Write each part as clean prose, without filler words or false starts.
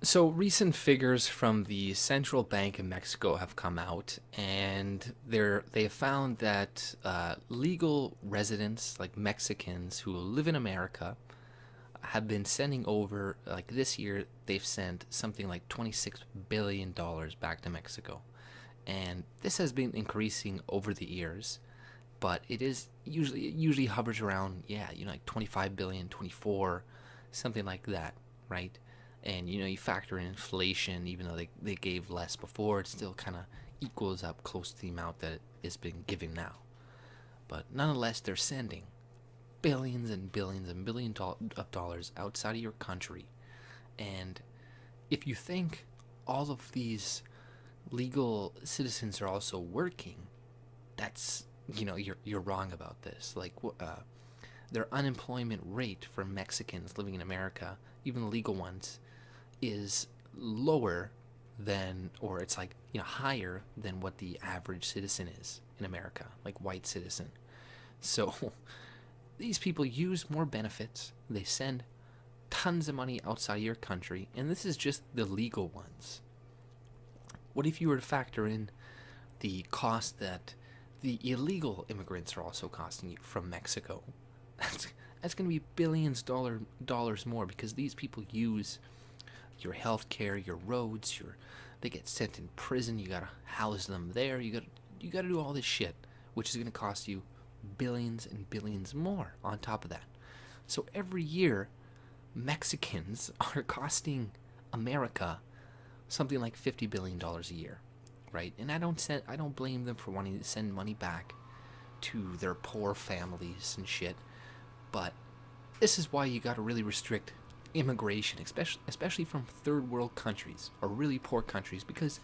So recent figures from the Central Bank of Mexico have come out, and they have found that legal residents, like Mexicans who live in America, have been sending over, like this year, they've sent something like $26 billion back to Mexico. And this has been increasing over the years, but it usually hovers around, yeah, like 25 billion, 24, something like that, right? And you factor in inflation, even though they gave less before, it still kind of equals up close to the amount that is been given now. But nonetheless, they're sending billions and billions and billions of dollars outside of your country. And if you think all of these legal citizens are also working, that's you're wrong about this. Like their unemployment rate for Mexicans living in America, even the legal ones, is lower than, or it's like higher than what the average citizen is in America, like white citizen. So these people use more benefits. They send tons of money outside of your country, and this is just the legal ones. What if you were to factor in the cost that the illegal immigrants are also costing you from Mexico? That's that's going to be dollars more, because these people use your health care, your roads, they get sent in prison. You gotta house them there. You gotta do all this shit, which is going to cost you billions and billions more on top of that. So every year, Mexicans are costing America something like $50 billion a year, right? And I don't blame them for wanting to send money back to their poor families and shit. But this is why you got to really restrict immigration, especially from third world countries or really poor countries, because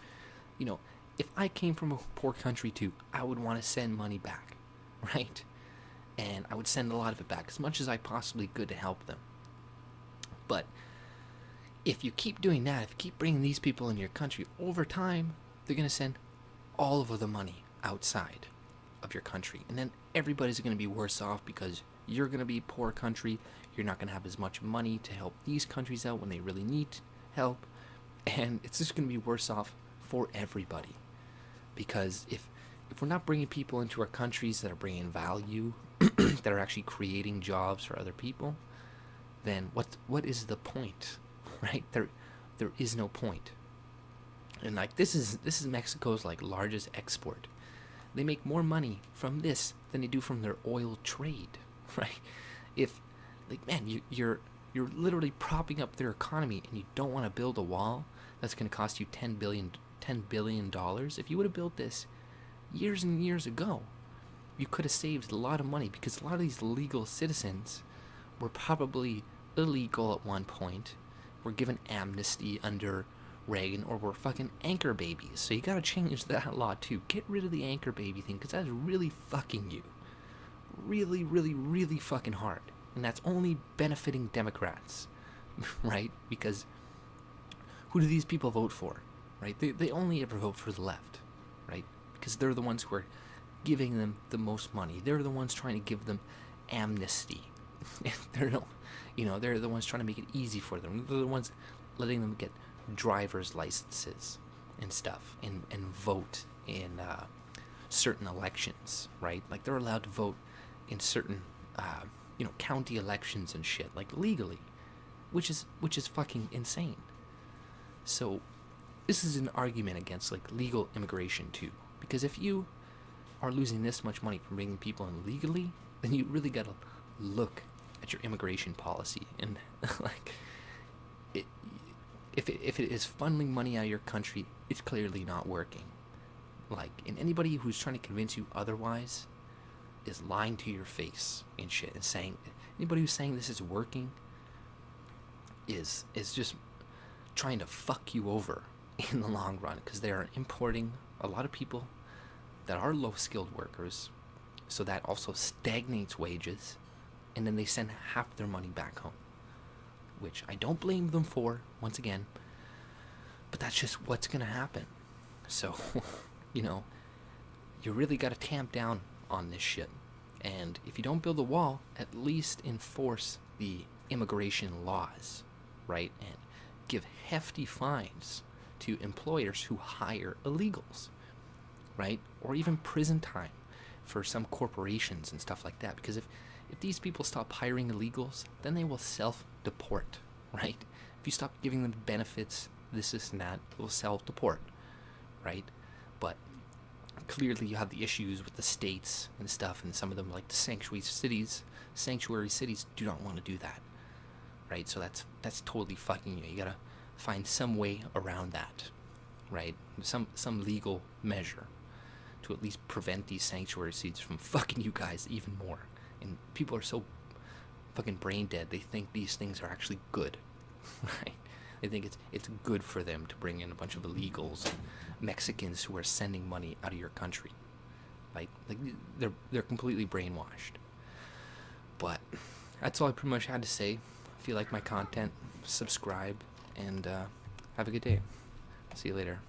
you know if I came from a poor country too, I would want to send money back, right? And I would send a lot of it back, as much as I possibly could, to help them. But if you keep doing that, if you keep bringing these people in your country, over time, they're going to send all of the money outside of your country. And then everybody's going to be worse off, because you're going to be a poor country. You're not going to have as much money to help these countries out when they really need help. And it's just going to be worse off for everybody. Because if we're not bringing people into our countries that are bringing value, that are actually creating jobs for other people, then what is the point, right? There is no point. And like this is Mexico's like largest export. They make more money from this than they do from their oil trade, right? If like man, you're literally propping up their economy, and you don't want to build a wall that's going to cost you $10 billion. If you would have built this years and years ago, you could have saved a lot of money, because a lot of these legal citizens were probably illegal at one point, were given amnesty under Reagan, or were fucking anchor babies. So you gotta change that law too. Get rid of the anchor baby thing, because that's really fucking you. Really, really, really fucking hard. And that's only benefiting Democrats, right? Because who do these people vote for, right? They only ever vote for the left, right? Because they're the ones who are giving them the most money. They're the ones trying to give them amnesty. they're no, they're the ones trying to make it easy for them. They're the ones letting them get driver's licenses and stuff, and vote in certain elections, right? Like they're allowed to vote in certain county elections and shit, like legally, which is fucking insane. So this is an argument against like legal immigration too, because if you are losing this much money from bringing people in legally, then you really gotta look at your immigration policy. And like it, if it is funneling money out of your country, it's clearly not working. Like, and anybody who's trying to convince you otherwise is lying to your face and shit, and saying, anybody who's saying this is working is just trying to fuck you over in the long run, because they are importing a lot of people that are low skilled workers, so that also stagnates wages, and then they send half their money back home, which I don't blame them for, once again, but that's just what's gonna happen. So, you know, you really gotta tamp down on this shit. And if you don't build a wall, at least enforce the immigration laws, right? And give hefty fines to employers who hire illegals, right? Or even prison time for some corporations and stuff like that. Because if these people stop hiring illegals, then they will self-deport, right? If you stop giving them benefits, this and that, it will self-deport, right? But clearly you have the issues with the states and stuff, and some of them, like the sanctuary cities do not want to do that, right? So that's totally fucking you. You gotta find some way around that, right? Some legal measure to at least prevent these sanctuary cities from fucking you guys even more. And people are so fucking brain dead, they think these things are actually good, right? They think it's good for them to bring in a bunch of illegals and Mexicans who are sending money out of your country. Like they're completely brainwashed. But that's all I pretty much had to say. If you like my content, subscribe, and have a good day. See you later.